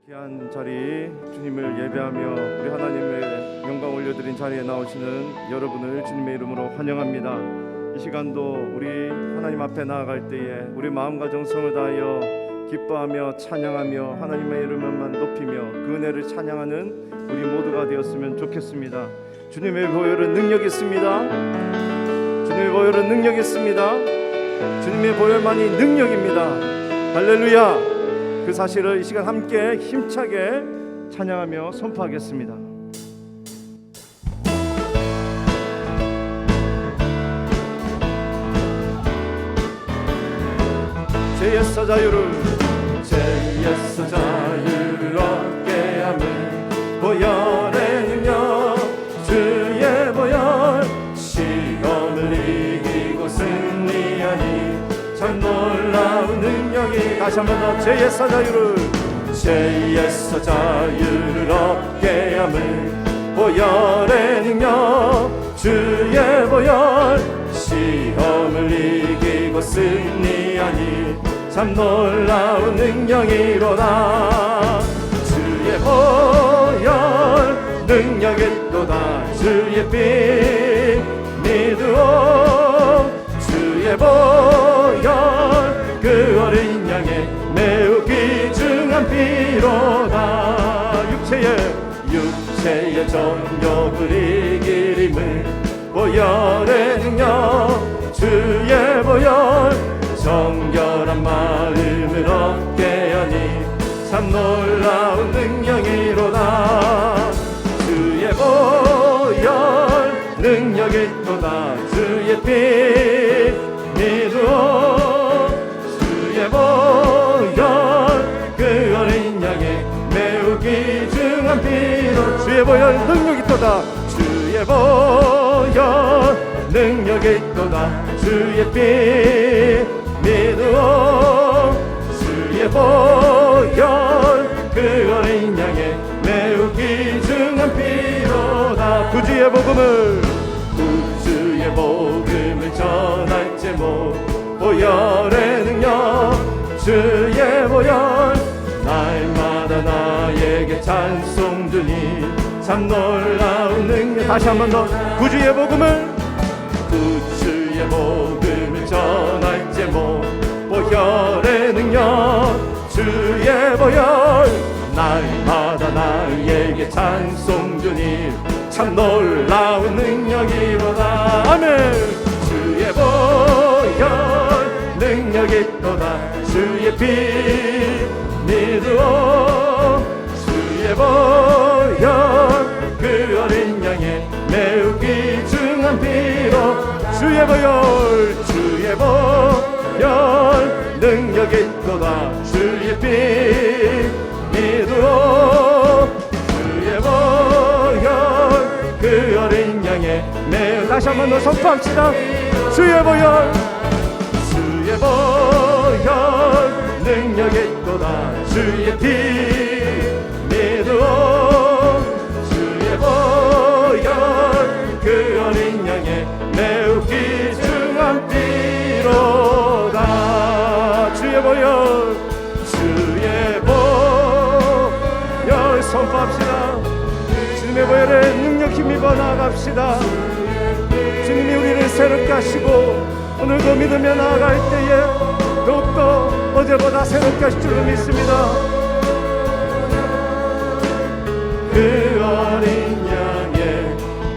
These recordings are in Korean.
귀한 자리 주님을 예배하며 우리 하나님의 영광 올려드린 자리에 나오시는 여러분을 주님의 이름으로 환영합니다. 이 시간도 우리 하나님 앞에 나아갈 때에 우리 마음과 정성을 다하여 기뻐하며 찬양하며 하나님의 이름만 높이며 그 은혜를 찬양하는 우리 모두가 되었으면 좋겠습니다. 주님의 보혈은 능력 있습니다. 주님의 보혈은 능력 있습니다. 주님의 보혈만이 능력입니다. 할렐루야. 그 사실을 이 시간 함께 힘차게 찬양하며 선포하겠습니다. 제 옛사 자유를 얻게 함을 보혈의 능력 주의 보혈 시험을 이기고 승리하니 참 놀라운 능력이 다시 한번 더 제 옛사 자유를 얻게 함을 보혈의 능력 주의 보혈 시험을 이기고 승리하니 참 놀라운 능력이로다. 주의 보혈 능력이 있도다. 주의 피 믿으오 주의 보혈 그 어린 양의 매우 귀중한 피로다. 육체의 정욕을 이길 힘을 보혈의 능력 주의 보혈 정결한 마음을 얻게 하니 참 놀라운 능력이로다. 주의 보혈 능력이 있도다. 주의 피 믿으오 주의 보혈 그 어린 양의 매우 귀중한 피로 주의 보혈 능력이 있도다. 주의 보혈 능력이 있도다. 주의 피 믿으오 주의 보혈 그 어린 양의 매우 귀중한 피로다. 구주의 복음을 전할 제목 보혈의 능력 주의 보혈 날마다 나에게 찬송 주니 참 놀라운 능력. 다시 한 번 더 구주의 복음을 전할 제목 보혈의 능력 주의 보혈 날마다 나에게 찬송 주니 참 놀라운 능력이로다. 아멘. 주의 보혈 능력이 있도다. 주의 피 믿으오 주의 보혈 그 어린 양의 매우 귀중한 피로 주의 보혈 능력이 있도다. 주의 피 믿으오 주의 보혈 그 어린 양의 매우 다시 한번 더 선포합시다. 주의 보혈 능력이 있도다. 주의 피 믿으오 주의 보혈 그 어린 양의 매우 귀중한 피로다. 주의 보혈 선포합시다. 주님의 보혈의 능력 힘입어 나아갑시다. 주님이 우리를 새롭게 하시고 오늘도 믿으며 나아갈 때에 더욱더 어제보다 새롭게 하실 줄로 믿습니다. 그 어린 양의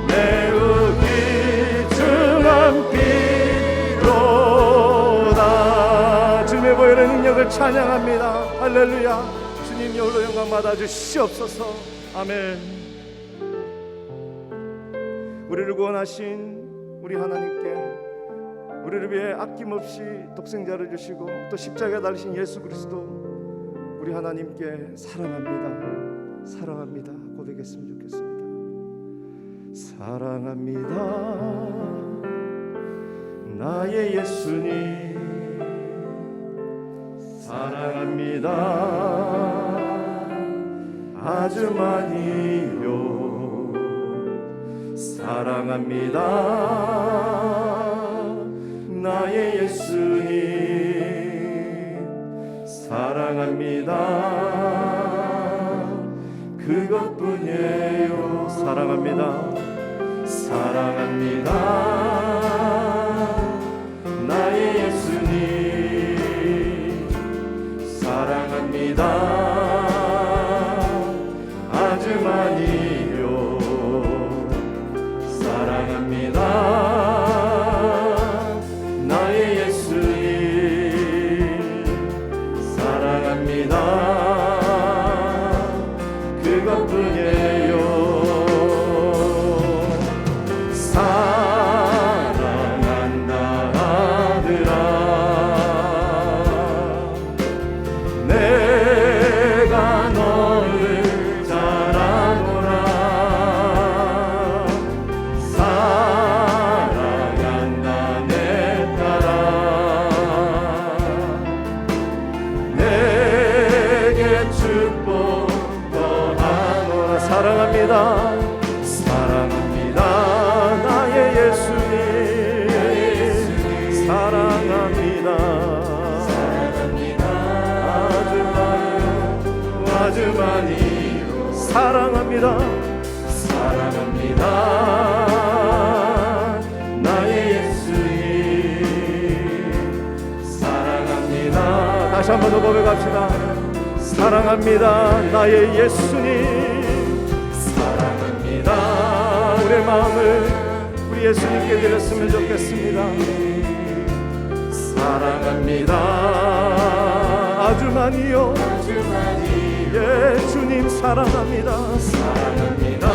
매우 귀중한 피로다. 주님의 보혈의 능력을 찬양합니다. 할렐루야. 주님 홀로 영광 받아 주시옵소서. 아멘. 우리를 구원하신 우리 하나님께 우리를 위해 아낌없이 독생자를 주시고 또 십자가에 달리신 예수 그리스도 우리 하나님께 사랑합니다 고백했으면 좋겠습니다. 사랑합니다 나의 예수님 사랑합니다 아주 많이요 사랑합니다 나의 예수님 사랑합니다 그것뿐이에요. 사랑합니다. 사랑합니다. 나의 예수님 사랑합니다. 아주 많이요. 사랑합니다. 나의 예수님 사랑합니다. 그것뿐이에요. 사랑한다 아들아 내가 너를 잘 아노라. 사랑한다 내 딸아 내게 축복 더하노라. 사랑합니다. 사랑합니다. 나의 예수님 사랑합니다. 아주 많이요. 사랑합니다. 사랑합니다. 나의 예수님 사랑합니다. 다시 한 번 더 고백합시다. 사랑합니다. 나의 예수님 사랑합니다. 우리의 마음을 우리 예수님께 드렸으면 좋겠습니다. 사랑합니다. 아주 많이요. 예, 주님 사랑합니다. 사랑합니다.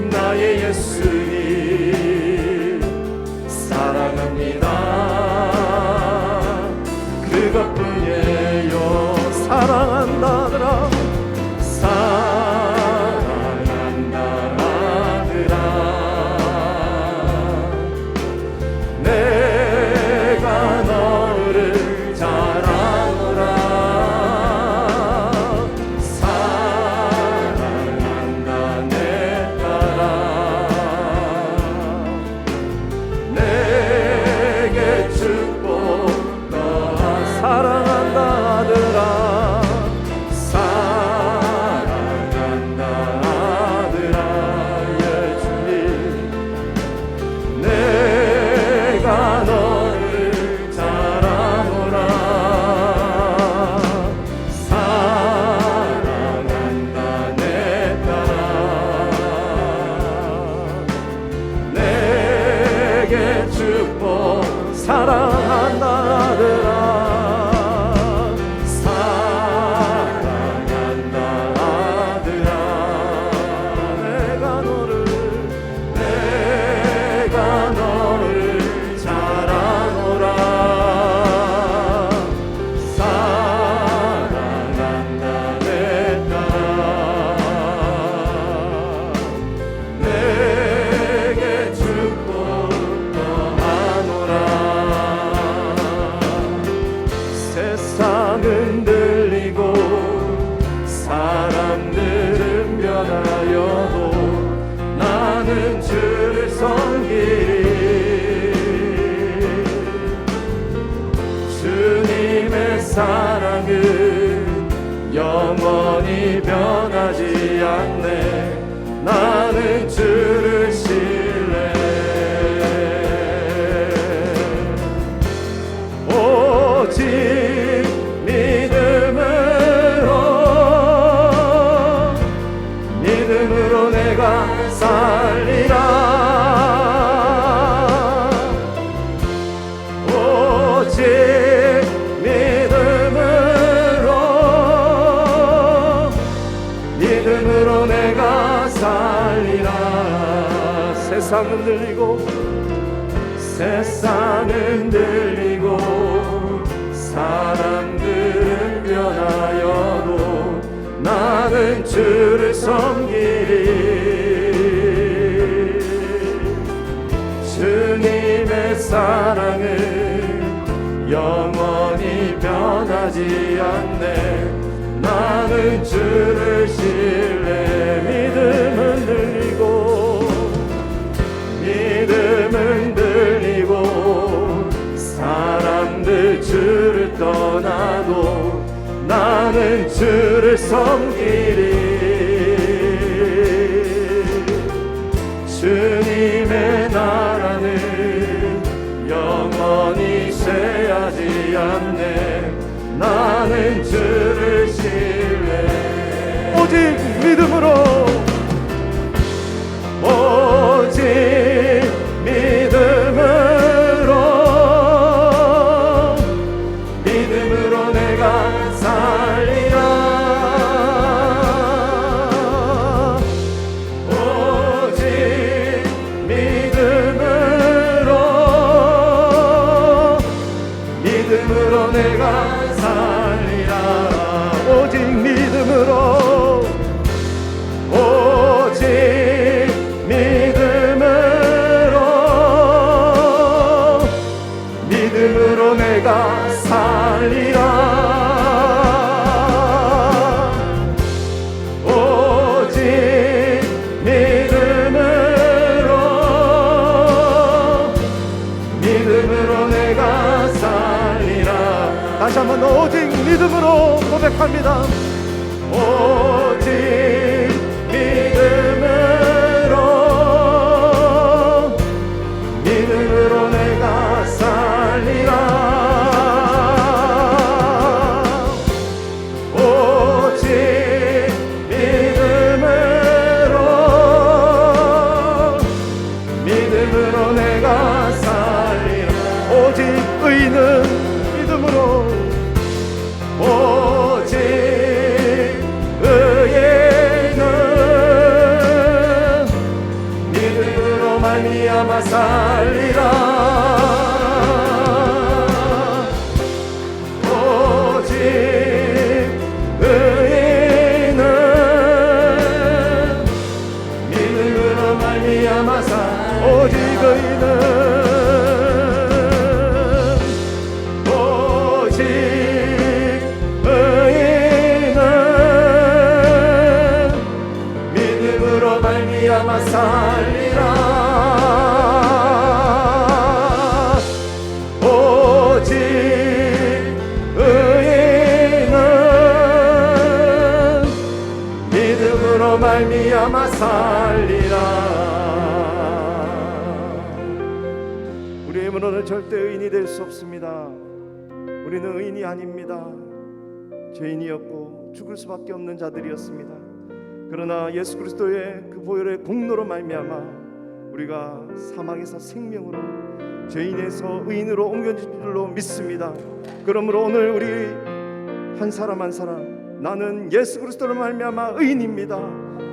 나의 예수님 사랑합니다. 그것뿐이에요. 사랑한다 아들아 사랑한다 아들아 내가 너를 잘 아노라. 사랑한다 내 딸아 내게 축복 너하. 사랑한다 아들아 사랑한다 아들아 예 주님 내가 너를 잘 아노라. 사랑한다 내 딸아 내게 축복. 사랑한다 아들아 사랑한다 아들아 내가 너를 잘 아노라. 사랑한다 내 딸아 내게 축복 더하노라. 세상은 들리고 사람들은 변하여도 나는 주를 섬기리. 주님의 사랑은 영원히 변하지 않네. 나는 주를 신뢰해. 오직 믿음으로 내가 살리라. 오직 믿음으로 내가 살리라. 세상은 들리고 사람들은 변하여도 나는 주를 섬기리. 주님의 사랑은 영원히 변하지 않네. 나는 주를 신뢰. 믿음은 들리고 사람들 주를 떠나도 나는 주를 섬기리. 주님의 나라는 영원히 쇠하지 않네. 나는 주를 신뢰. 오직 믿음으로, 오직 믿음으로, 믿음으로 내가 살리라. 오직 믿음으로, 믿음으로 내가 살리라. 오직 믿음으로, 오직 믿음으로, 믿음으로 내가 살리라. 오직 믿음으로, 믿음으로 내가 살리라. 다시 한번 오직 믿음으로 고백합니다. 오직 믿음으로, 믿음으로 내가 살리라. 오직 믿음으로, 믿음으로 내가 살리라. 오직 의인은 믿음으로, 오직 의인은 믿음으로 말미암아 살리라. 오직 의인은 믿음으로 말미암아 살리라. 오직 의인은, 오직 의인은 믿음으로 말미암아 살리라. 오직 의인은 믿음으로 말미암아 살리라. 우리의 문화는 절대 의인이 될 수 없습니다. 우리는 의인이 아닙니다. 죄인이었고 죽을 수밖에 없는 자들이었습니다. 그러나 예수 그리스도의 그 보혈의 공로로 말미암아 우리가 사망에서 생명으로, 죄인에서 의인으로 옮겨진 줄로 믿습니다. 그러므로 오늘 우리 한 사람 한 사람, 나는 예수 그리스도로 말미암아 의인입니다.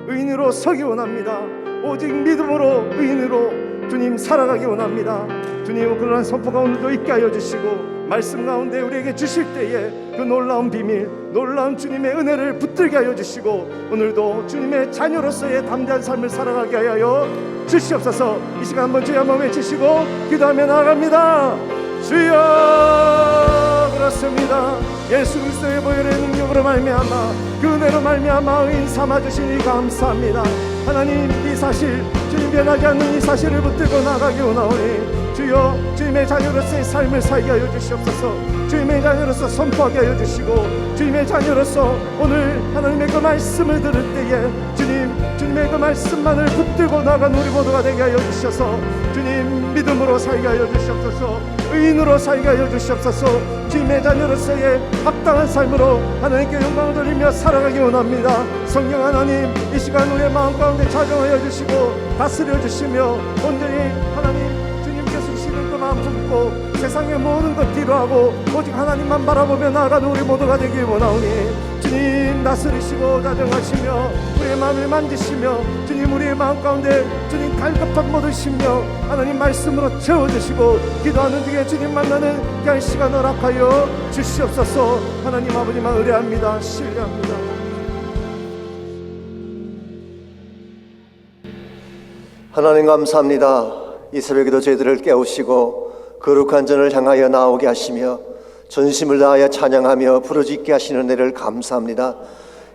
의인으로 서기 원합니다. 오직 믿음으로 의인으로 주님 살아가기 원합니다. 주님, 그러한 선포가 오늘도 있게 하여 주시고 말씀 가운데 우리에게 주실 때에 그 놀라운 비밀, 놀라운 주님의 은혜를 붙들게 하여 주시고 오늘도 주님의 자녀로서의 담대한 삶을 살아가게 하여 주시옵소서. 이 시간 한번 주여 한번 외치시고 기도하며 나아갑니다. 주여, 그렇습니다. 예수 그리스도의 보혈의 능력으로 말미암아, 그 은혜로 말미암아 의인 삼아 주시니 감사합니다. 하나님, 이 사실, 주님 변하지 않는 이 사실을 붙들고 나가기 원하오니 주여, 주님의 자녀로서의 삶을 살게 하여 주시옵소서. 주님의 자녀로서 선포하게 하여 주시고, 주님의 자녀로서 오늘 하나님의 그 말씀을 들을 때에 주님의 그 말씀만을 붙들고 나간 우리 모두가 되게 하여 주셔서 주님, 믿음으로 살게 하여 주시옵소서. 의인으로 살게 하여 주시옵소서. 주님의 자녀로서의 합당한 삶으로 하나님께 영광을 돌리며 살아가기 원합니다. 성령 하나님, 이 시간 우리의 마음 가운데 작용하여 주시고 다스려 주시며 온전히 하나님 주님께서 주시는 그 마음 품고 세상의 모든 것 뒤로하고 오직 하나님만 바라보며 나아가는 우리 모두가 되길 원하오니 주님, 다스리시고 자정하시며 우리의 마음을 만지시며 주님, 우리의 마음 가운데 주님 갈급함 모드시며 하나님 말씀으로 채워주시고 기도하는 중에 주님 만나는 귀한 시간 허락하여 주시옵소서. 하나님 아버지만 의뢰합니다. 신뢰합니다. 하나님 감사합니다. 이 새벽에도 저희들을 깨우시고 거룩한 전을 향하여 나오게 하시며 전심을 다하여 찬양하며 부르짖게 하시는 은혜를 감사합니다.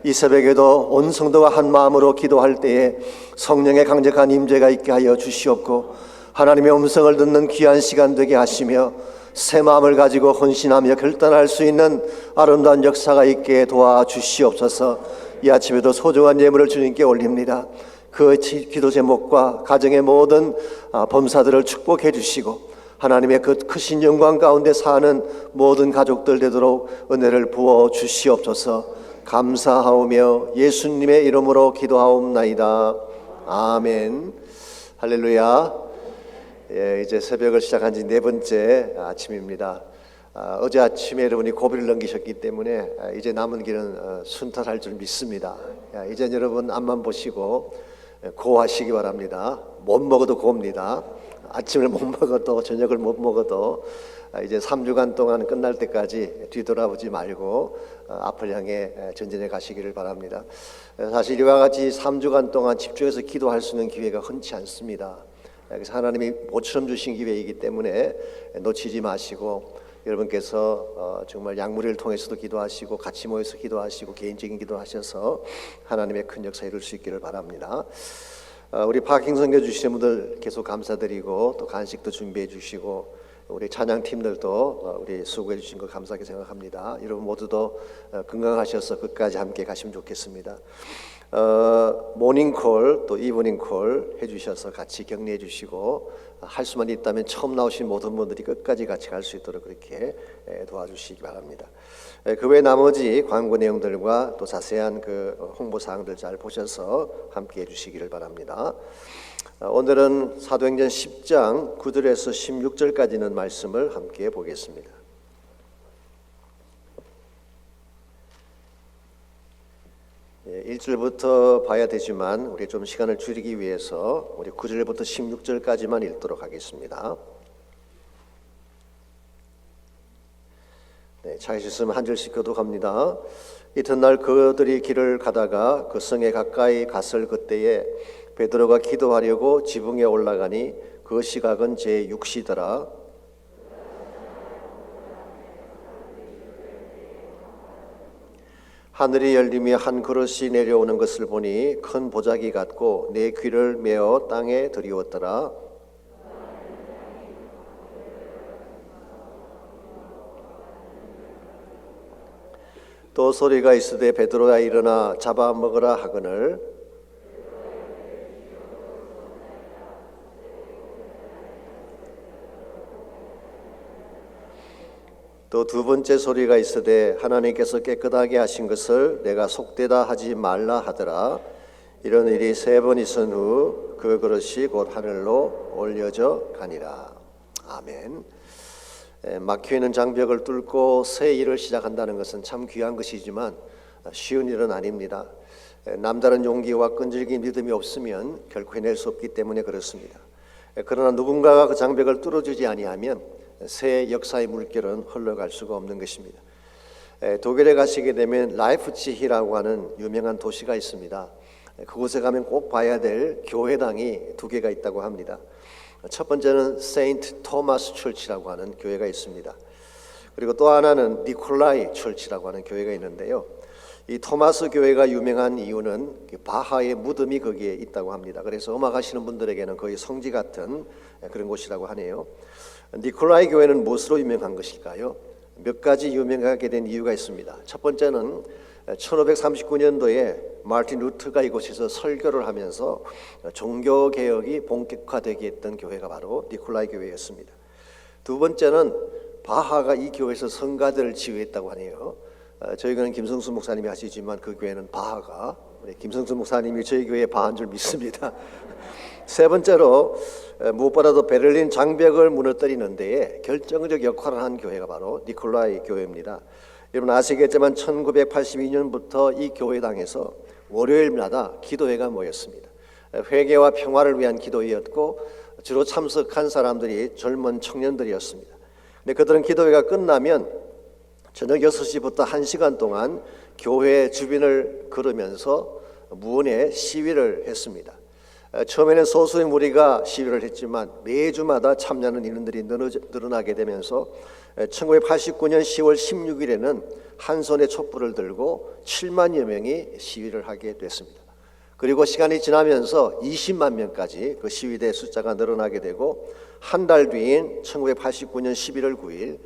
이 새벽에도 온 성도가 한 마음으로 기도할 때에 성령의 강력한 임재가 있게 하여 주시옵고 하나님의 음성을 듣는 귀한 시간 되게 하시며 새 마음을 가지고 헌신하며 결단할 수 있는 아름다운 역사가 있게 도와주시옵소서. 이 아침에도 소중한 예물을 주님께 올립니다. 그 기도 제목과 가정의 모든 범사들을 축복해 주시고 하나님의 그 크신 영광 가운데 사는 모든 가족들 되도록 은혜를 부어 주시옵소서. 감사하오며 예수님의 이름으로 기도하옵나이다. 아멘. 할렐루야. 이제 새벽을 시작한 지 4번째 아침입니다. 어제 아침에 여러분이 고비를 넘기셨기 때문에 이제 남은 길은 순탄할 줄 믿습니다. 이제 여러분 앞만 보시고 고하시기 바랍니다. 못 먹어도 고입니다. 아침을 못 먹어도 저녁을 못 먹어도 이제 3주간 동안 끝날 때까지 뒤돌아보지 말고 앞을 향해 전진해 가시기를 바랍니다. 사실 이와 같이 3주간 동안 집중해서 기도할 수 있는 기회가 흔치 않습니다. 그래서 하나님이 모처럼 주신 기회이기 때문에 놓치지 마시고 여러분께서 정말 양무리를 통해서도 기도하시고 같이 모여서 기도하시고 개인적인 기도하셔서 하나님의 큰 역사 이룰 수 있기를 바랍니다. 우리 파킹 선교 주시는 분들 계속 감사드리고 또 간식도 준비해 주시고 우리 찬양팀들도 우리 수고해 주신 거 감사하게 생각합니다. 여러분 모두도 건강하셔서 끝까지 함께 가시면 좋겠습니다. 모닝콜 또 이브닝콜 해주셔서 같이 격려해 주시고 할 수만 있다면 처음 나오신 모든 분들이 끝까지 같이 갈 수 있도록 그렇게 도와주시기 바랍니다. 그 외 나머지 광고 내용들과 또 자세한 그 홍보 사항들 잘 보셔서 함께 해주시기를 바랍니다. 오늘은 사도행전 10장 9절에서 16절까지는 말씀을 함께 보겠습니다. 1절부터 봐야 되지만 우리 좀 시간을 줄이기 위해서 우리 9절부터 16절까지만 읽도록 하겠습니다. 차 있으면 한 절씩 교독합니다. 이튿날 그들이 길을 가다가 그 성에 가까이 갔을 그때에 베드로가 기도하려고 지붕에 올라가니 그 시각은 제6시더라. 하늘이 열리며 한 그릇이 내려오는 것을 보니 큰 보자기 같고 내 귀를 메어 땅에 들이웠더라. 또 소리가 있으되 베드로야 일어나 잡아먹으라 하거늘 또 두 번째 소리가 있으되 하나님께서 깨끗하게 하신 것을 내가 속되다 하지 말라 하더라. 이런 일이 3번 있은 후 그 그릇이 곧 하늘로 올려져 가니라. 아멘. 막혀있는 장벽을 뚫고 새 일을 시작한다는 것은 참 귀한 것이지만 쉬운 일은 아닙니다. 남다른 용기와 끈질긴 믿음이 없으면 결코 해낼 수 없기 때문에 그렇습니다. 그러나 누군가가 그 장벽을 뚫어주지 아니하면 새 역사의 물결은 흘러갈 수가 없는 것입니다. 독일에 가시게 되면 라이프치히라고 하는 유명한 도시가 있습니다. 그곳에 가면 꼭 봐야 될 교회당이 2개가 있다고 합니다. 첫 번째는 세인트 토마스 철치라고 하는 교회가 있습니다. 그리고 또 하나는 니콜라이 철치라고 하는 교회가 있는데요. 이 토마스 교회가 유명한 이유는 바하의 무덤이 거기에 있다고 합니다. 그래서 음악하시는 분들에게는 거의 성지 같은 그런 곳이라고 하네요. 니콜라이 교회는 무엇으로 유명한 것일까요? 몇 가지 유명하게 된 이유가 있습니다. 첫 번째는 1539년도에 마르틴 루터가 이곳에서 설교를 하면서 종교개혁이 본격화되게 했던 교회가 바로 니콜라이 교회였습니다. 두 번째는 바하가 이 교회에서 성가대를 지휘했다고 하네요. 저희는 김성수 목사님이 하시지만 그 교회는 바하가 우리 김성수 목사님이 저희 교회에 바한 줄 믿습니다. 세 번째로 무엇보다도 베를린 장벽을 무너뜨리는 데에 결정적 역할을 한 교회가 바로 니콜라이 교회입니다. 여러분 아시겠지만 1982년부터 이 교회당에서 월요일마다 기도회가 모였습니다. 회개와 평화를 위한 기도회였고 주로 참석한 사람들이 젊은 청년들이었습니다. 근데 그들은 기도회가 끝나면 저녁 6시부터 1시간 동안 교회 주변을 걸으면서 무언의 시위를 했습니다. 처음에는 소수의 무리가 시위를 했지만 매주마다 참여하는 인원들이 늘어나게 되면서 1989년 10월 16일에는 한 손에 촛불을 들고 7만여 명이 시위를 하게 됐습니다. 그리고 시간이 지나면서 20만 명까지 그 시위대 숫자가 늘어나게 되고 한 달 뒤인 1989년 11월 9일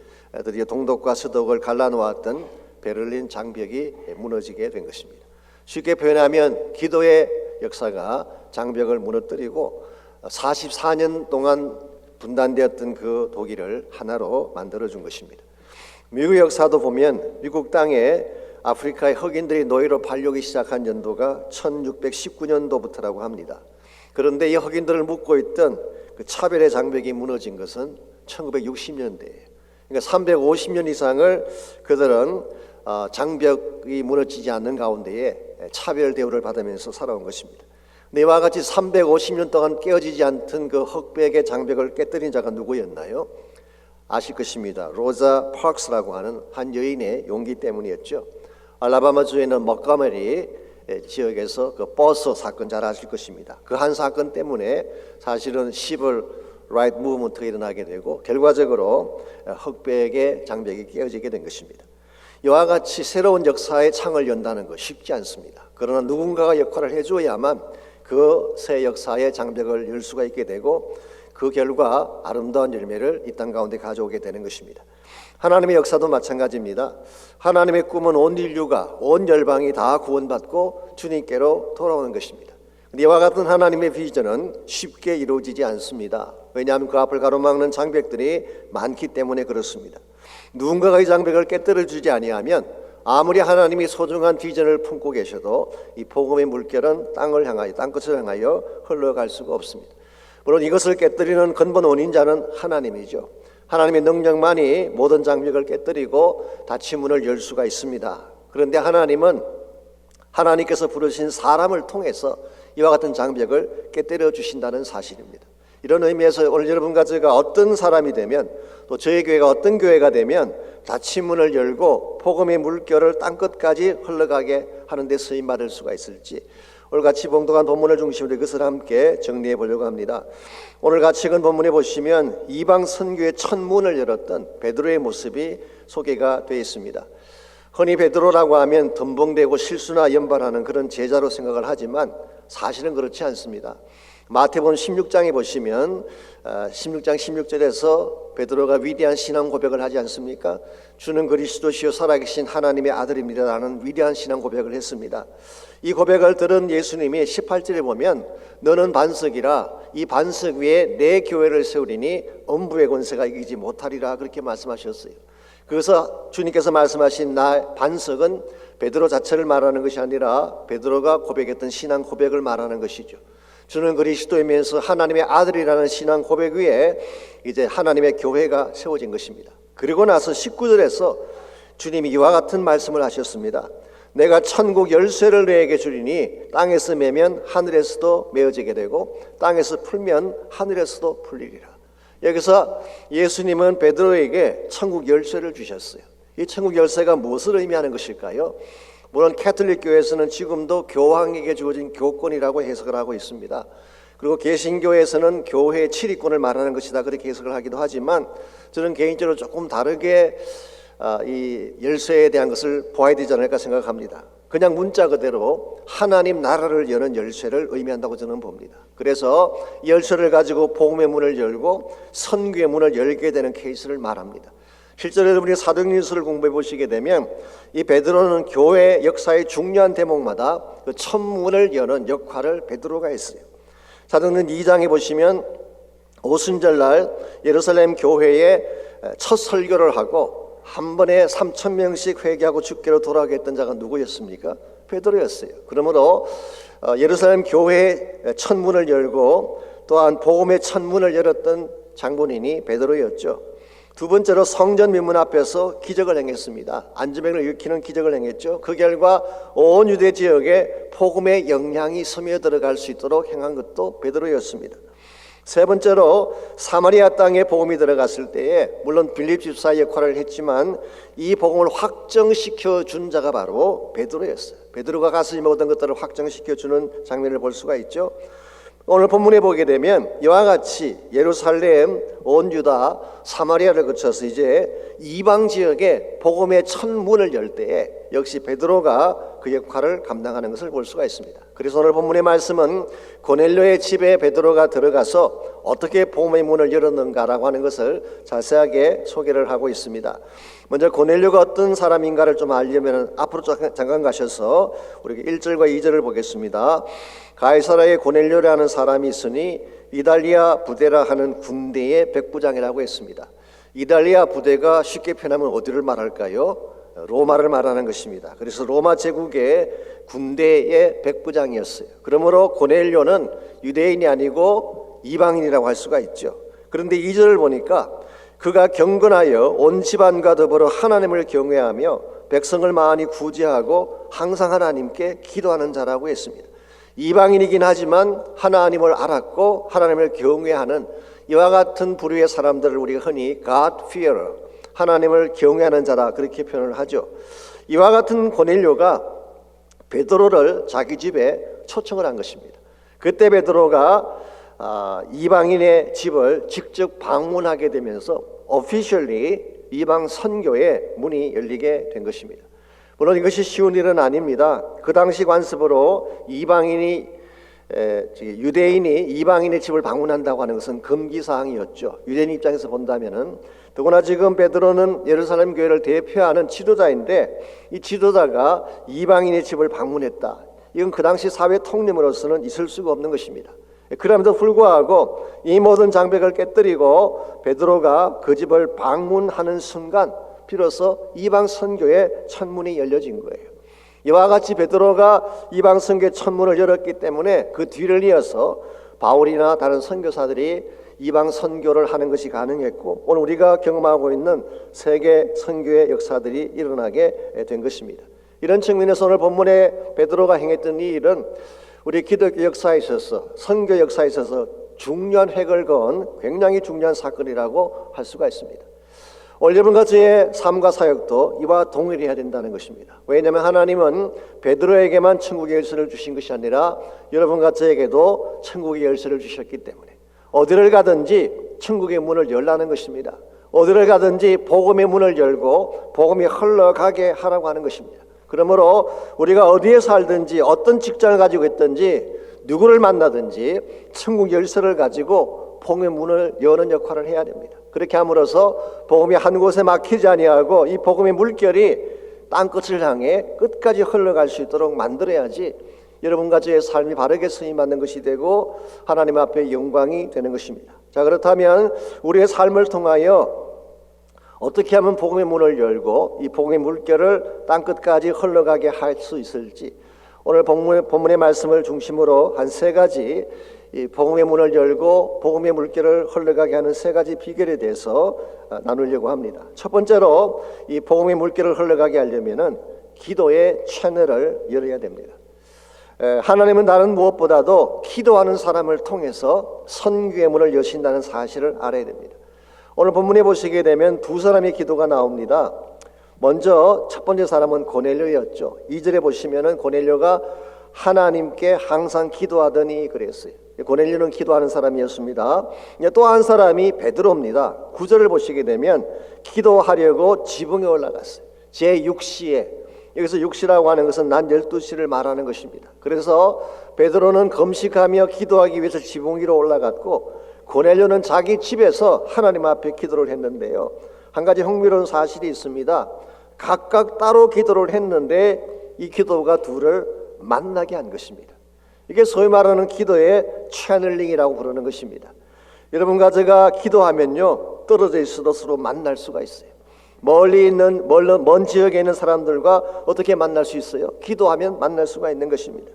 드디어 동독과 서독을 갈라놓았던 베를린 장벽이 무너지게 된 것입니다. 쉽게 표현하면 기도의 역사가 장벽을 무너뜨리고 44년 동안 분단되었던 그 독일을 하나로 만들어준 것입니다. 미국 역사도 보면 미국 땅에 아프리카의 흑인들이 노예로 팔려기 시작한 연도가 1619년도부터라고 합니다. 그런데 이 흑인들을 묶고 있던 그 차별의 장벽이 무너진 것은 1960년대예요. 그러니까 350년 이상을 그들은 장벽이 무너지지 않는 가운데에 차별 대우를 받으면서 살아온 것입니다. 이와 같이 350년 동안 깨어지지 않던 그 흑백의 장벽을 깨뜨린 자가 누구였나요? 아실 것입니다. 로자 파크스라고 하는 한 여인의 용기 때문이었죠. 알라바마주에 있는 먹가메리 지역에서 그 버스 사건 잘 아실 것입니다. 그 한 사건 때문에 사실은 시블 라이트 무브먼트가 일어나게 되고 결과적으로 흑백의 장벽이 깨어지게 된 것입니다. 이와 같이 새로운 역사의 창을 연다는 것 쉽지 않습니다. 그러나 누군가가 역할을 해줘야만 그 새 역사의 장벽을 열 수가 있게 되고 그 결과 아름다운 열매를 이 땅 가운데 가져오게 되는 것입니다. 하나님의 역사도 마찬가지입니다. 하나님의 꿈은 온 인류가, 온 열방이 다 구원받고 주님께로 돌아오는 것입니다. 이와 같은 하나님의 비전은 쉽게 이루어지지 않습니다. 왜냐하면 그 앞을 가로막는 장벽들이 많기 때문에 그렇습니다. 누군가가 이 장벽을 깨뜨려주지 아니하면 아무리 하나님이 소중한 비전을 품고 계셔도 이 복음의 물결은 땅을 향하여, 땅끝을 향하여 흘러갈 수가 없습니다. 물론 이것을 깨뜨리는 근본 원인자는 하나님이죠. 하나님의 능력만이 모든 장벽을 깨뜨리고 닫힌 문을 열 수가 있습니다. 그런데 하나님은 하나님께서 부르신 사람을 통해서 이와 같은 장벽을 깨뜨려 주신다는 사실입니다. 이런 의미에서 오늘 여러분과 제가 어떤 사람이 되면 또 저희 교회가 어떤 교회가 되면 닫힌 문을 열고 복음의 물결을 땅끝까지 흘러가게 하는 데 쓰임받을 수가 있을지 오늘 같이 봉독한 본문을 중심으로 이것을 함께 정리해 보려고 합니다. 오늘 같이 읽은 본문에 보시면 이방 선교의 첫 문을 열었던 베드로의 모습이 소개가 되어 있습니다. 흔히 베드로라고 하면 덤벙대고 실수나 연발하는 그런 제자로 생각을 하지만 사실은 그렇지 않습니다. 마태복음 16장에 보시면 16장 16절에서 베드로가 위대한 신앙 고백을 하지 않습니까? 주는 그리스도시요 살아계신 하나님의 아들입니다라는 위대한 신앙 고백을 했습니다. 이 고백을 들은 예수님이 18절에 보면 너는 반석이라 이 반석 위에 내 교회를 세우리니 음부의 권세가 이기지 못하리라 그렇게 말씀하셨어요. 그래서 주님께서 말씀하신 나 반석은 베드로 자체를 말하는 것이 아니라 베드로가 고백했던 신앙 고백을 말하는 것이죠. 주는 그리스도이면서 하나님의 아들이라는 신앙 고백 위에 이제 하나님의 교회가 세워진 것입니다. 그리고 나서 19절에서 주님이 이와 같은 말씀을 하셨습니다. 내가 천국 열쇠를 너에게 주리니 땅에서 매면 하늘에서도 메어지게 되고 땅에서 풀면 하늘에서도 풀리리라. 여기서 예수님은 베드로에게 천국 열쇠를 주셨어요. 이 천국 열쇠가 무엇을 의미하는 것일까요? 물론 캐톨릭 교회에서는 지금도 교황에게 주어진 교권이라고 해석을 하고 있습니다. 그리고 개신교에서는 교회의 치리권을 말하는 것이다 그렇게 해석을 하기도 하지만 저는 개인적으로 조금 다르게 이 열쇠에 대한 것을 보아야 되지 않을까 생각합니다. 그냥 문자 그대로 하나님 나라를 여는 열쇠를 의미한다고 저는 봅니다. 그래서 이 열쇠를 가지고 복음의 문을 열고 선교의 문을 열게 되는 케이스를 말합니다. 실제로 여러분이 사도행전서를 공부해 보시게 되면 이 베드로는 교회 역사의 중요한 대목마다 그 첫 문을 여는 역할을 베드로가 했어요. 사도행전 2장에 보시면 오순절날 예루살렘 교회에 첫 설교를 하고 한 번에 3,000명씩 회개하고 주께로 돌아오게 했던 자가 누구였습니까? 베드로였어요. 그러므로 예루살렘 교회의 첫 문을 열고 또한 복음의 첫 문을 열었던 장본인이 베드로였죠. 두 번째로 성전 민문 앞에서 기적을 행했습니다. 안전병을 일으키는 기적을 행했죠. 그 결과 온 유대 지역에 복음의 영향이 스며들어갈 수 있도록 행한 것도 베드로였습니다. 세 번째로 사마리아 땅에 복음이 들어갔을 때에 물론 빌립 집사의 역할을 했지만 이 복음을 확정시켜 준 자가 바로 베드로였어요. 베드로가 가서 이 모든 것들을 확정시켜 주는 장면을 볼 수가 있죠. 오늘 본문에 보게 되면 이와 같이 예루살렘, 온 유다, 사마리아를 거쳐서 이제 이방 지역에 복음의 첫 문을 열 때에 역시 베드로가 그 그 역할을 감당하는 것을 볼 수가 있습니다. 그래서 오늘 본문의 말씀은 고넬료의 집에 베드로가 들어가서 어떻게 복음의 문을 열었는가라고 하는 것을 자세하게 소개를 하고 있습니다. 먼저 고넬료가 어떤 사람인가를 좀 알려면 앞으로 잠깐 가셔서 우리 1절과 2절을 보겠습니다. 가이사라에 고넬료라는 사람이 있으니 이달리아 부대라 하는 군대의 백부장이라고 했습니다. 이달리아 부대가 쉽게 표현하면 어디를 말할까요? 로마를 말하는 것입니다. 그래서 로마 제국의 군대의 백부장이었어요. 그러므로 고넬료는 유대인이 아니고 이방인이라고 할 수가 있죠. 그런데 2절을 보니까 그가 경건하여 온 집안과 더불어 하나님을 경외하며 백성을 많이 구제하고 항상 하나님께 기도하는 자라고 했습니다. 이방인이긴 하지만 하나님을 알았고 하나님을 경외하는 이와 같은 부류의 사람들을 우리가 흔히 God fearer, 하나님을 경외하는 자라 그렇게 표현을 하죠. 이와 같은 고넬료가 베드로를 자기 집에 초청을 한 것입니다. 그때 베드로가 이방인의 집을 직접 방문하게 되면서 officially 이방 선교의 문이 열리게 된 것입니다. 물론 이것이 쉬운 일은 아닙니다. 그 당시 관습으로 유대인이 이방인의 집을 방문한다고 하는 것은 금기사항이었죠. 유대인 입장에서 본다면은 더구나 지금 베드로는 예루살렘 교회를 대표하는 지도자인데 이 지도자가 이방인의 집을 방문했다. 이건 그 당시 사회 통념으로서는 있을 수가 없는 것입니다. 그럼에도 불구하고 이 모든 장벽을 깨뜨리고 베드로가 그 집을 방문하는 순간 비로소 이방 선교의 천문이 열려진 거예요. 이와 같이 베드로가 이방 선교의 천문을 열었기 때문에 그 뒤를 이어서 바울이나 다른 선교사들이 이방 선교를 하는 것이 가능했고 오늘 우리가 경험하고 있는 세계 선교의 역사들이 일어나게 된 것입니다. 이런 측면에서 오늘 본문에 베드로가 행했던 이 일은 우리 기독교 역사에 있어서 선교 역사에 있어서 중요한 획을 그은 굉장히 중요한 사건이라고 할 수가 있습니다. 오늘 여러분과 저의 삶과 사역도 이와 동일해야 된다는 것입니다. 왜냐하면 하나님은 베드로에게만 천국의 열쇠를 주신 것이 아니라 여러분과 저에게도 천국의 열쇠를 주셨기 때문에 어디를 가든지 천국의 문을 열라는 것입니다. 어디를 가든지 복음의 문을 열고 복음이 흘러가게 하라고 하는 것입니다. 그러므로 우리가 어디에 살든지 어떤 직장을 가지고 있든지 누구를 만나든지 천국 열쇠를 가지고 복음의 문을 여는 역할을 해야 됩니다. 그렇게 함으로써 복음이 한 곳에 막히지 아니하고 이 복음의 물결이 땅끝을 향해 끝까지 흘러갈 수 있도록 만들어야지 여러분과 저의 삶이 바르게 쓰임받는 것이 되고 하나님 앞에 영광이 되는 것입니다. 자, 그렇다면 우리의 삶을 통하여 어떻게 하면 복음의 문을 열고 이 복음의 물결을 땅끝까지 흘러가게 할 수 있을지 오늘 본문의 말씀을 중심으로 한 세 가지 이 복음의 문을 열고 복음의 물결을 흘러가게 하는 세 가지 비결에 대해서 나누려고 합니다. 첫 번째로 이 복음의 물결을 흘러가게 하려면은 기도의 채널을 열어야 됩니다. 하나님은 다른 무엇보다도 기도하는 사람을 통해서 선교의 문을 여신다는 사실을 알아야 됩니다. 오늘 본문에 보시게 되면 두 사람의 기도가 나옵니다. 먼저 첫 번째 사람은 고넬료였죠. 2절에 보시면은 고넬료가 하나님께 항상 기도하더니 그랬어요. 고넬료는 기도하는 사람이었습니다. 또 한 사람이 베드로입니다. 9절을 보시게 되면 기도하려고 지붕에 올라갔어요. 제6시에 여기서 6시라고 하는 것은 난 12시를 말하는 것입니다. 그래서 베드로는 금식하며 기도하기 위해서 지붕 위로 올라갔고 고넬료는 자기 집에서 하나님 앞에 기도를 했는데요. 한 가지 흥미로운 사실이 있습니다. 각각 따로 기도를 했는데 이 기도가 둘을 만나게 한 것입니다. 이게 소위 말하는 기도의 채널링이라고 부르는 것입니다. 여러분과 제가 기도하면요 떨어져 있어도 서로 만날 수가 있어요. 멀리 있는 먼 지역에 있는 사람들과 어떻게 만날 수 있어요? 기도하면 만날 수가 있는 것입니다.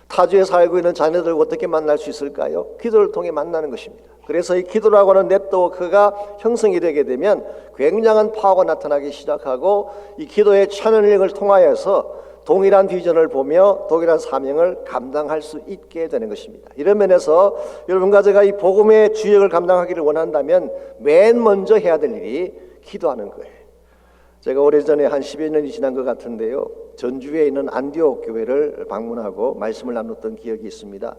타주에 살고 있는 자녀들과 어떻게 만날 수 있을까요? 기도를 통해 만나는 것입니다. 그래서 이 기도라고 하는 네트워크가 형성이 되게 되면 굉장한 파워가 나타나기 시작하고 이 기도의 채널링을 통하여서 동일한 비전을 보며 동일한 사명을 감당할 수 있게 되는 것입니다. 이런 면에서 여러분과 제가 이 복음의 주역을 감당하기를 원한다면 맨 먼저 해야 될 일이 기도하는 거예요. 제가 오래전에 한 10여 년이 지난 것 같은데요. 전주에 있는 안디옥 교회를 방문하고 말씀을 나눴던 기억이 있습니다.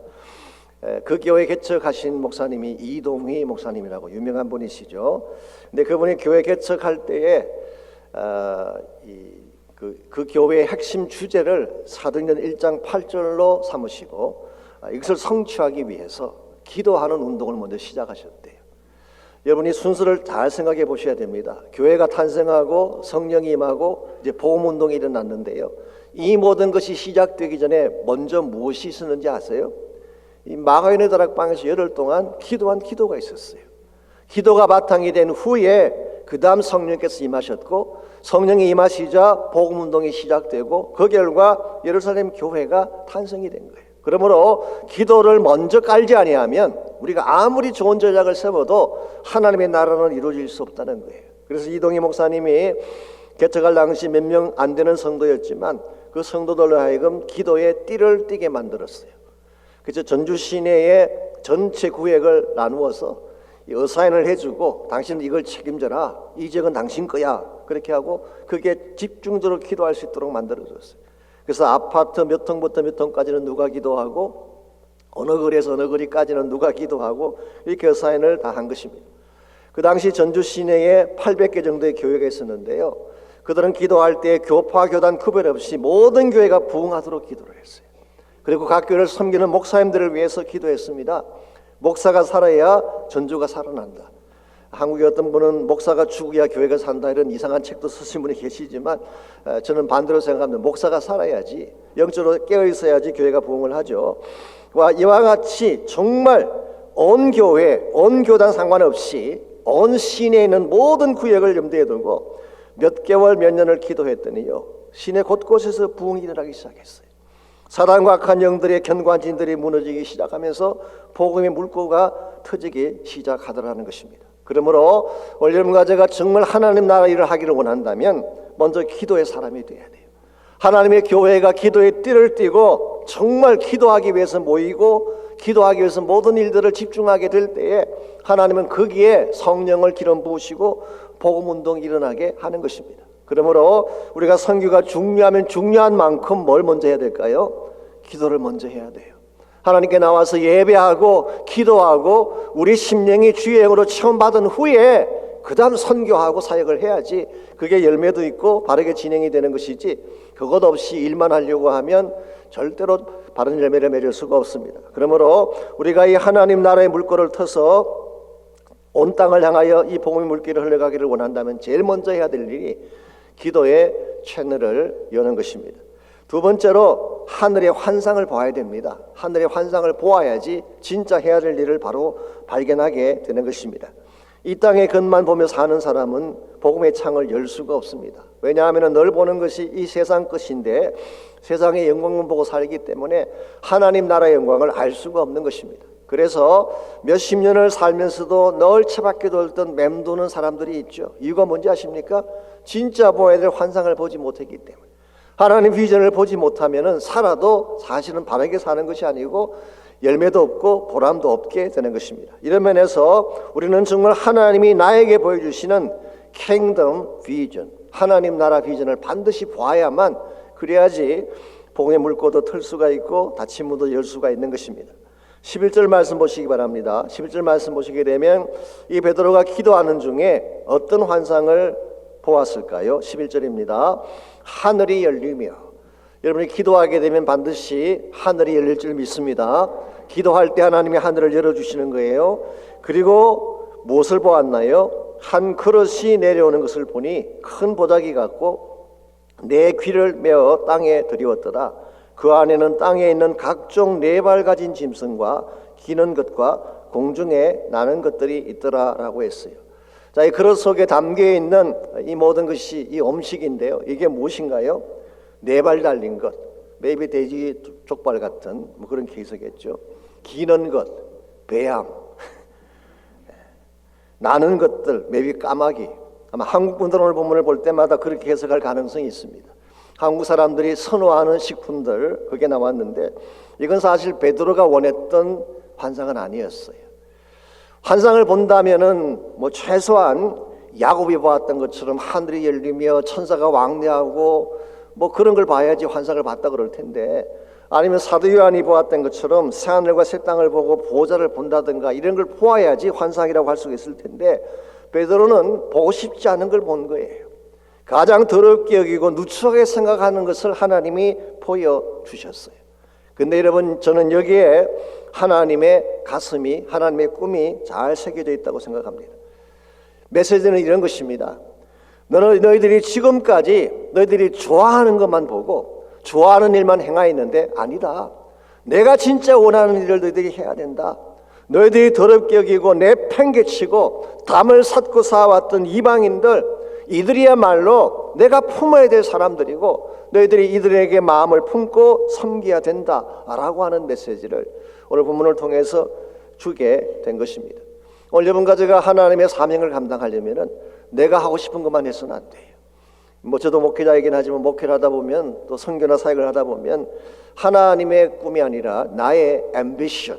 그 교회 개척하신 목사님이 이동희 목사님이라고 유명한 분이시죠. 근데 그분이 교회 개척할 때에 그 교회의 핵심 주제를 사도행전 1장 8절로 삼으시고 이것을 성취하기 위해서 기도하는 운동을 먼저 시작하셨대요. 여러분이 순서를 잘 생각해 보셔야 됩니다. 교회가 탄생하고 성령이 임하고 이제 복음 운동이 일어났는데요. 이 모든 것이 시작되기 전에 먼저 무엇이 있었는지 아세요? 이 마가인의 다락방에서 열흘 동안 기도한 기도가 있었어요. 기도가 바탕이 된 후에 그 다음 성령께서 임하셨고, 성령이 임하시자 복음 운동이 시작되고 그 결과 예루살렘 교회가 탄생이 된 거예요. 그러므로 기도를 먼저 깔지 아니하면 우리가 아무리 좋은 전략을 세워도 하나님의 나라는 이루어질 수 없다는 거예요. 그래서 이동희 목사님이 개척할 당시 몇 명 안 되는 성도였지만 그 성도들로 하여금 기도에 띠를 띠게 만들었어요. 그래서 전주 시내의 전체 구역을 나누어서 어사인을 해주고 당신은 이걸 책임져라, 이 지역은 당신 거야, 그렇게 하고 그게 집중적으로 기도할 수 있도록 만들어줬어요. 그래서 아파트 몇 통부터 몇 통까지는 누가 기도하고 어느 거리에서 어느 거리까지는 누가 기도하고 이렇게 어사인을 다 한 것입니다. 그 당시 전주 시내에 800개 정도의 교회가 있었는데요. 그들은 기도할 때 교파 교단 구별 없이 모든 교회가 부흥하도록 기도를 했어요. 그리고 각 교회를 섬기는 목사님들을 위해서 기도했습니다. 목사가 살아야 전주가 살아난다. 한국의 어떤 분은 목사가 죽어야 교회가 산다 이런 이상한 책도 쓰신 분이 계시지만 저는 반대로 생각합니다. 목사가 살아야지, 영적으로 깨어 있어야지 교회가 부흥을 하죠. 이와 같이 정말 온 교회, 온 교단 상관없이 온 시내에 있는 모든 구역을 염두에 두고 몇 개월 몇 년을 기도했더니요, 시내 곳곳에서 부흥이 일어나기 시작했어요. 사단과 악한 영들의 견관진들이 무너지기 시작하면서 복음의 물꼬가 터지기 시작하더라는 것입니다. 그러므로 올여러분과 제가 정말 하나님 나라 일을 하기를 원한다면 먼저 기도의 사람이 돼야 돼요. 하나님의 교회가 기도의 띠를 띠고 정말 기도하기 위해서 모이고 기도하기 위해서 모든 일들을 집중하게 될 때에 하나님은 거기에 성령을 기름 부으시고 복음 운동이 일어나게 하는 것입니다. 그러므로 우리가 선교가 중요하면 중요한 만큼 뭘 먼저 해야 될까요? 기도를 먼저 해야 돼요. 하나님께 나와서 예배하고 기도하고 우리 심령이 주의 영으로 체험받은 후에 그 다음 선교하고 사역을 해야지 그게 열매도 있고 바르게 진행이 되는 것이지, 그것 없이 일만 하려고 하면 절대로 바른 열매를 맺을 수가 없습니다. 그러므로 우리가 이 하나님 나라의 물꼬를 터서 온 땅을 향하여 이 복음의 물길을 흘러가기를 원한다면 제일 먼저 해야 될 일이 기도의 채널을 여는 것입니다. 두 번째로 하늘의 환상을 봐야 됩니다. 하늘의 환상을 보아야지 진짜 해야 될 일을 바로 발견하게 되는 것입니다. 이 땅의 것만 보며 사는 사람은 복음의 창을 열 수가 없습니다. 왜냐하면 늘 보는 것이 이 세상 것인데 세상의 영광만 보고 살기 때문에 하나님 나라의 영광을 알 수가 없는 것입니다. 그래서 몇십 년을 살면서도 늘 채밖에 돌던 맴도는 사람들이 있죠. 이유가 뭔지 아십니까? 진짜 보아야 될 환상을 보지 못했기 때문에. 하나님 비전을 보지 못하면 살아도 사실은 바르게 사는 것이 아니고 열매도 없고 보람도 없게 되는 것입니다. 이런 면에서 우리는 정말 하나님이 나에게 보여주시는 킹덤 비전, 하나님 나라 비전을 반드시 봐야만, 그래야지 복음의 물꼬도 틀 수가 있고 닫힌 문도 열 수가 있는 것입니다. 11절 말씀 보시기 바랍니다. 11절 말씀 보시게 되면 이 베드로가 기도하는 중에 어떤 환상을 보았을까요? 11절입니다. 하늘이 열리며. 여러분이 기도하게 되면 반드시 하늘이 열릴 줄 믿습니다. 기도할 때 하나님이 하늘을 열어주시는 거예요. 그리고 무엇을 보았나요? 한 그릇이 내려오는 것을 보니 큰 보자기 같고 내 귀를 메어 땅에 들이웠더라. 그 안에는 땅에 있는 각종 네 발 가진 짐승과 기는 것과 공중에 나는 것들이 있더라라고 했어요. 자, 이 그릇 속에 담겨 있는 이 모든 것이 이 음식인데요. 이게 무엇인가요? 네 발 달린 것, maybe 돼지 족발 같은 뭐 그런 케이스겠죠. 기는 것, 배양, 나는 것들, maybe 까마귀. 아마 한국 분들은 오늘 본문을 볼 때마다 그렇게 해석할 가능성이 있습니다. 한국 사람들이 선호하는 식품들, 그게 나왔는데 이건 사실 베드로가 원했던 환상은 아니었어요. 환상을 본다면은 뭐 최소한 야곱이 보았던 것처럼 하늘이 열리며 천사가 왕래하고 뭐 그런 걸 봐야지 환상을 봤다 그럴 텐데, 아니면 사도 요한이 보았던 것처럼 새하늘과 새 땅을 보고 보호자를 본다든가 이런 걸 보아야지 환상이라고 할 수가 있을 텐데, 베드로는 보고 싶지 않은 걸 본 거예요. 가장 더럽게 여기고 누추하게 생각하는 것을 하나님이 보여주셨어요. 근데 여러분, 저는 여기에 하나님의 가슴이, 하나님의 꿈이 잘 새겨져 있다고 생각합니다. 메시지는 이런 것입니다. 너희들이 지금까지 너희들이 좋아하는 것만 보고 좋아하는 일만 행하였는데 아니다. 내가 진짜 원하는 일을 너희들이 해야 된다. 너희들이 더럽게 여기고 내팽개치고 담을 샀고 쌓아왔던 이방인들, 이들이야말로 내가 품어야 될 사람들이고 너희들이 이들에게 마음을 품고 섬겨야 된다라고 하는 메시지를 오늘 본문을 통해서 주게 된 것입니다. 오늘 여러분과 제가 하나님의 사명을 감당하려면 내가 하고 싶은 것만 해서는 안 돼요. 저도 목회자이긴 하지만 목회를 하다 보면 또 선교나 사역을 하다 보면 하나님의 꿈이 아니라 나의 앰비션,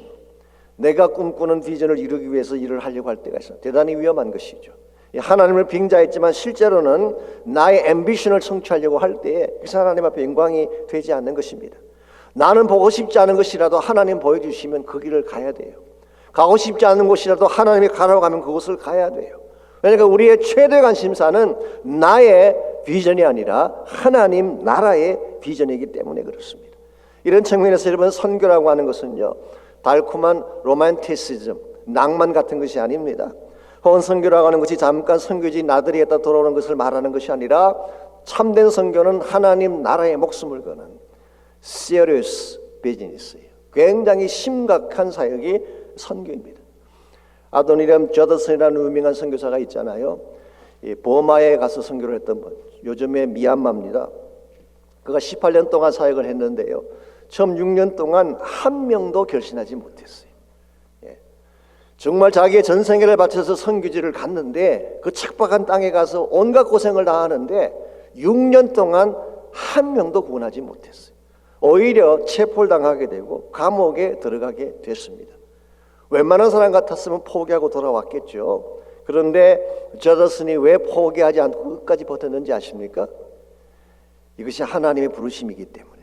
내가 꿈꾸는 비전을 이루기 위해서 일을 하려고 할 때가 있어요. 대단히 위험한 것이죠. 하나님을 빙자했지만 실제로는 나의 앰비션을 성취하려고 할 때에 그래서 하나님 앞에 영광이 되지 않는 것입니다. 나는 보고 싶지 않은 것이라도 하나님 보여주시면 그 길을 가야 돼요. 가고 싶지 않은 곳이라도 하나님이 가라고 하면 그곳을 가야 돼요. 그러니까 우리의 최대 관심사는 나의 비전이 아니라 하나님 나라의 비전이기 때문에 그렇습니다. 이런 측면에서 여러분, 선교라고 하는 것은요, 달콤한 로맨티시즘, 낭만 같은 것이 아닙니다. 혹은 선교라고 하는 것이 잠깐 선교지 나들이 했다 돌아오는 것을 말하는 것이 아니라 참된 선교는 하나님 나라에 목숨을 거는 serious business예요. 굉장히 심각한 사역이 선교입니다. 아도니람 저더슨이라는 유명한 선교사가 있잖아요. 버마에 가서 선교를 했던 분, 요즘에 미얀마입니다. 그가 18년 동안 사역을 했는데요, 처음 6년 동안 한 명도 결신하지 못했어요. 정말 자기의 전생애를 바쳐서 선교지를 갔는데 그 척박한 땅에 가서 온갖 고생을 다 하는데 6년 동안 한 명도 구원하지 못했어요. 오히려 체포를 당하게 되고 감옥에 들어가게 됐습니다. 웬만한 사람 같았으면 포기하고 돌아왔겠죠. 그런데 저더슨이 왜 포기하지 않고 끝까지 버텼는지 아십니까? 이것이 하나님의 부르심이기 때문에,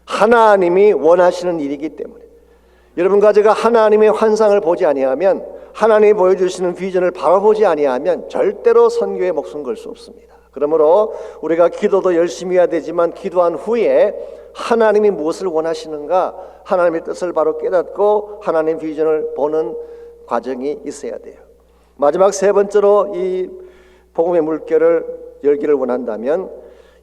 하나님이 원하시는 일이기 때문에. 여러분과 제가 하나님의 환상을 보지 아니하면, 하나님이 보여주시는 비전을 바라보지 아니하면 절대로 선교에 목숨 걸 수 없습니다. 그러므로 우리가 기도도 열심히 해야 되지만 기도한 후에 하나님이 무엇을 원하시는가, 하나님의 뜻을 바로 깨닫고 하나님의 비전을 보는 과정이 있어야 돼요. 마지막 세 번째로 이 복음의 물결을 열기를 원한다면,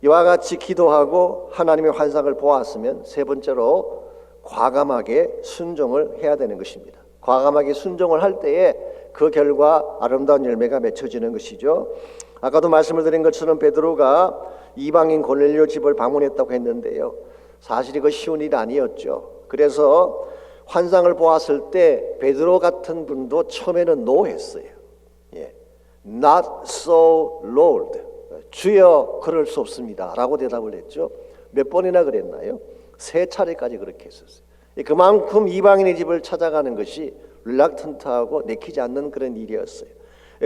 이와 같이 기도하고 하나님의 환상을 보았으면 세 번째로 과감하게 순종을 해야 되는 것입니다. 과감하게 순종을 할 때에 그 결과 아름다운 열매가 맺혀지는 것이죠. 아까도 말씀을 드린 것처럼 베드로가 이방인 고넬료 집을 방문했다고 했는데요, 사실 이거 쉬운 일이 아니었죠. 그래서 환상을 보았을 때 베드로 같은 분도 처음에는 no 했어요. Not so Lord, 주여 그럴 수 없습니다 라고 대답을 했죠. 몇 번이나 그랬나요? 3차례까지 그렇게 했었어요. 그만큼 이방인의 집을 찾아가는 것이 릴락턴트하고 내키지 않는 그런 일이었어요.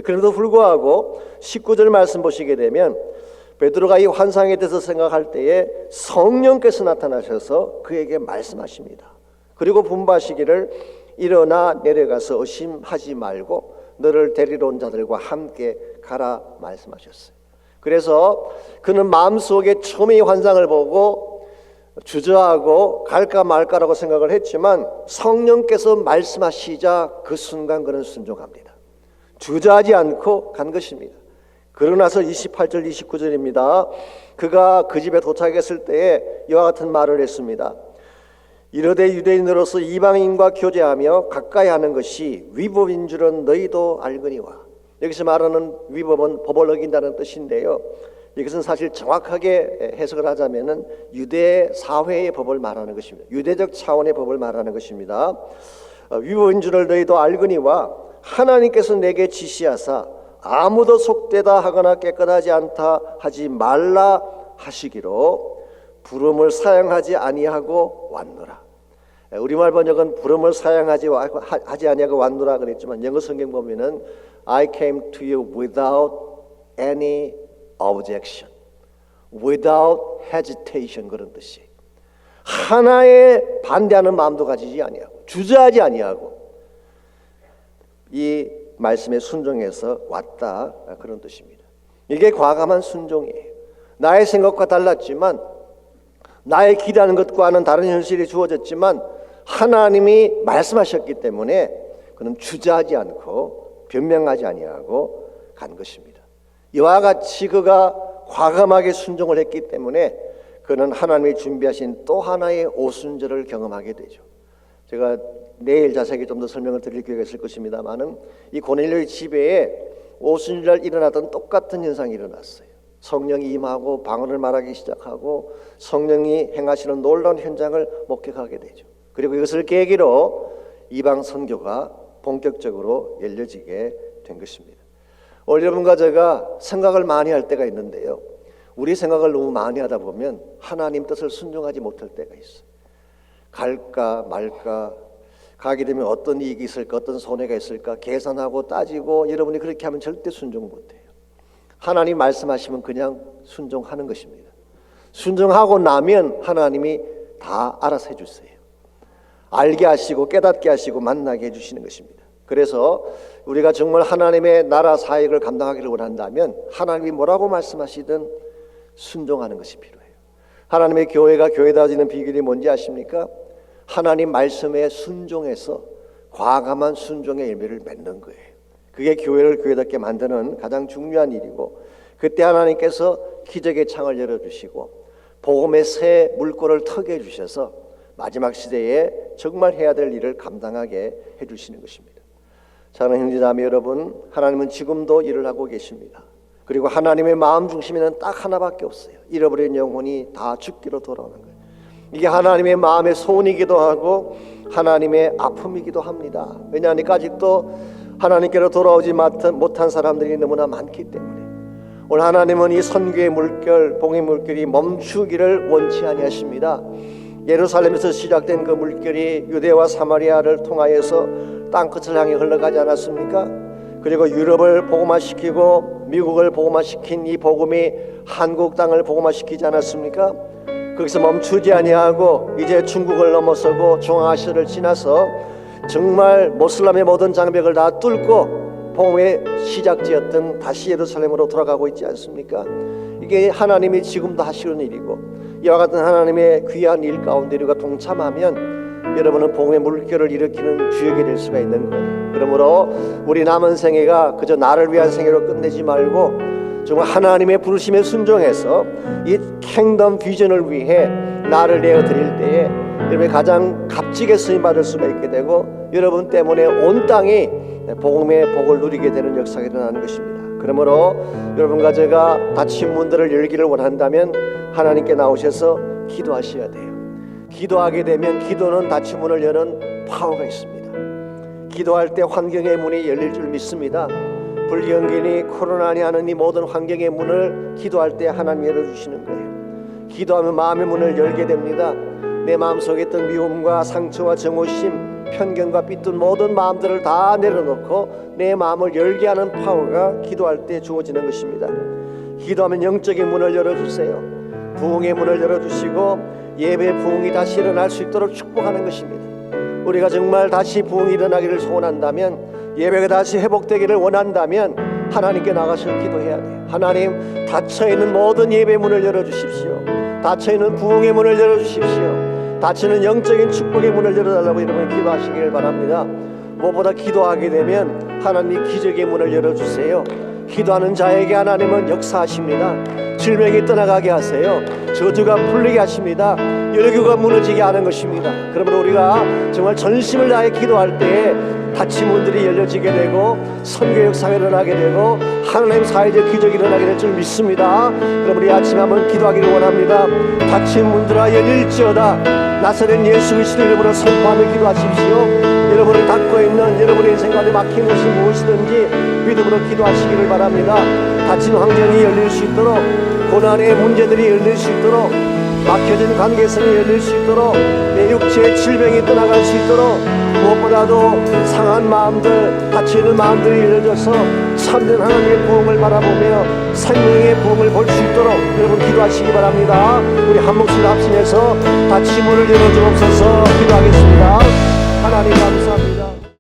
그럼에도 불구하고 19절 말씀 보시게 되면 베드로가 이 환상에 대해서 생각할 때에 성령께서 나타나셔서 그에게 말씀하십니다. 그리고 분부하시기를 일어나 내려가서 의심하지 말고 너를 데리러 온 자들과 함께 가라 말씀하셨어요. 그래서 그는 마음속에 처음에 이 환상을 보고 주저하고 갈까 말까라고 생각을 했지만 성령께서 말씀하시자 그 순간 그는 순종합니다. 주저하지 않고 간 것입니다. 그러나서 28절 29절입니다. 그가 그 집에 도착했을 때에 이와 같은 말을 했습니다. 이르되 유대인으로서 이방인과 교제하며 가까이 하는 것이 위법인 줄은 너희도 알거니와. 여기서 말하는 위법은 법을 어긴다는 뜻인데요, 이것은 사실 정확하게 해석을 하자면은 유대 사회의 법을 말하는 것입니다. 유대적 차원의 법을 말하는 것입니다. 위법인 줄을 너희도 알거니와 하나님께서 내게 지시하사 아무도 속되다 하거나 깨끗하지 않다 하지 말라 하시기로 부름을 사용하지 아니하고 왔노라. 우리말 번역은 부름을 사용하지 아니하고 왔노라 그랬지만 영어 성경 보면은 I came to you without any objection, without hesitation 그런 뜻이. 하나의 반대하는 마음도 가지지 아니하고 주저하지 아니하고 이 말씀에 순종해서 왔다 그런 뜻입니다. 이게 과감한 순종이에요. 나의 생각과 달랐지만, 나의 기대하는 것과는 다른 현실이 주어졌지만 하나님이 말씀하셨기 때문에 그는 주저하지 않고 변명하지 아니하고 간 것입니다. 이와 같이 그가 과감하게 순종을 했기 때문에 그는 하나님이 준비하신 또 하나의 오순절을 경험하게 되죠. 제가 내일 자세하게 좀 더 설명을 드릴 기회가 있을 것입니다만은 이 고넬료의 집에 오순절 일어나던 똑같은 현상이 일어났어요. 성령이 임하고 방언을 말하기 시작하고 성령이 행하시는 놀라운 현장을 목격하게 되죠. 그리고 이것을 계기로 이방 선교가 본격적으로 열려지게 된 것입니다. 오늘 여러분과 제가 생각을 많이 할 때가 있는데요, 우리 생각을 너무 많이 하다 보면 하나님 뜻을 순종하지 못할 때가 있어요. 갈까 말까, 가게 되면 어떤 이익이 있을까, 어떤 손해가 있을까 계산하고 따지고, 여러분이 그렇게 하면 절대 순종 못해요. 하나님 말씀하시면 그냥 순종하는 것입니다. 순종하고 나면 하나님이 다 알아서 해주세요. 알게 하시고 깨닫게 하시고 만나게 해주시는 것입니다. 그래서 우리가 정말 하나님의 나라 사역을 감당하기를 원한다면 하나님이 뭐라고 말씀하시든 순종하는 것이 필요해요. 하나님의 교회가 교회다워지는 비결이 뭔지 아십니까? 하나님 말씀에 순종해서 과감한 순종의 열매를 맺는 거예요. 그게 교회를 교회답게 만드는 가장 중요한 일이고, 그때 하나님께서 기적의 창을 열어주시고 복음의 새 물꼬를 트게 해주셔서 마지막 시대에 정말 해야 될 일을 감당하게 해주시는 것입니다. 사랑하는 형제자매 여러분, 하나님은 지금도 일을 하고 계십니다. 그리고 하나님의 마음 중심에는 딱 하나밖에 없어요. 잃어버린 영혼이 다 죽기로 돌아오는 거예요. 이게 하나님의 마음의 소원이기도 하고 하나님의 아픔이기도 합니다. 왜냐하니까 아직도 하나님께로 돌아오지 못한 사람들이 너무나 많기 때문에 오늘 하나님은 이 선교의 물결, 복음의 물결이 멈추기를 원치 아니하십니다. 예루살렘에서 시작된 그 물결이 유대와 사마리아를 통하여서 땅끝을 향해 흘러가지 않았습니까? 그리고 유럽을 복음화시키고 미국을 복음화시킨 이 복음이 한국 땅을 복음화시키지 않았습니까? 거기서 멈추지 아니하고 이제 중국을 넘어서고 중앙아시아를 지나서 정말 모슬람의 모든 장벽을 다 뚫고 복음의 시작지였던 다시 예루살렘으로 돌아가고 있지 않습니까? 이게 하나님이 지금도 하시는 일이고, 이와 같은 하나님의 귀한 일 가운데 우리가 동참하면 여러분은 복음의 물결을 일으키는 주역이 될 수가 있는 거예요. 그러므로 우리 남은 생애가 그저 나를 위한 생애로 끝내지 말고 정말 하나님의 부르심에 순종해서 이 킹덤 비전을 위해 나를 내어드릴 때에 여러분이 가장 값지게 쓰임받을 수가 있게 되고, 여러분 때문에 온 땅이 복음의 복을 누리게 되는 역사가 일어나는 것입니다. 그러므로 여러분과 제가 닫힌 문들을 열기를 원한다면 하나님께 나오셔서 기도하셔야 돼요. 기도하게 되면 기도는 닫힌 문을 여는 파워가 있습니다. 기도할 때 환경의 문이 열릴 줄 믿습니다. 불경기니 코로나니 하는 이 모든 환경의 문을 기도할 때 하나님이 열어주시는 거예요. 기도하면 마음의 문을 열게 됩니다. 내 마음속에 있던 미움과 상처와 정오심, 편견과 삐뚤 모든 마음들을 다 내려놓고 내 마음을 열게 하는 파워가 기도할 때 주어지는 것입니다. 기도하면 영적인 문을 열어주세요. 부흥의 문을 열어주시고 예배 부흥이 다시 일어날 수 있도록 축복하는 것입니다. 우리가 정말 다시 부흥이 일어나기를 소원한다면, 예배가 다시 회복되기를 원한다면 하나님께 나가서 기도해야 돼요. 하나님, 닫혀있는 모든 예배 문을 열어주십시오. 닫혀있는 부흥의 문을 열어주십시오. 닫히는 영적인 축복의 문을 열어달라고 여러분 기도하시기를 바랍니다. 무엇보다 기도하게 되면 하나님이 기적의 문을 열어주세요. 기도하는 자에게 하나님은 역사하십니다. 질병이 떠나가게 하세요. 저주가 풀리게 하십니다. 열교가 무너지게 하는 것입니다. 그러므로 우리가 정말 전심을 다해 기도할 때에 닫힌 문들이 열려지게 되고 선교 역사가 일어나게 되고 하나님 사회적 기적이 일어나게 될 줄 믿습니다. 그럼 우리 아침에 한번 기도하기를 원합니다. 닫힌 문들아 열릴지어다. 나사렛 예수 그리스도의 이름으로 선포하며 기도하십시오. 여러분을 닫고 있는 여러분의 인생 가운데 막힌 것이 무엇이든지 믿음으로 기도하시기를 바랍니다. 닫힌 환경이 열릴 수 있도록, 고난의 문제들이 열릴 수 있도록, 막혀진 관계성이 열릴 수 있도록, 내 육체의 질병이 떠나갈 수 있도록, 무엇보다도 상한 마음들, 닫혀있는 마음들이 열려져서 참된 하나님의 부흥을 바라보며 생명의 부흥을 볼 수 있도록 여러분 기도하시기 바랍니다. 우리 한 목소리 합심해서 닫힌 문을 열어주옵소서 기도하겠습니다. 하나님 감사합니다.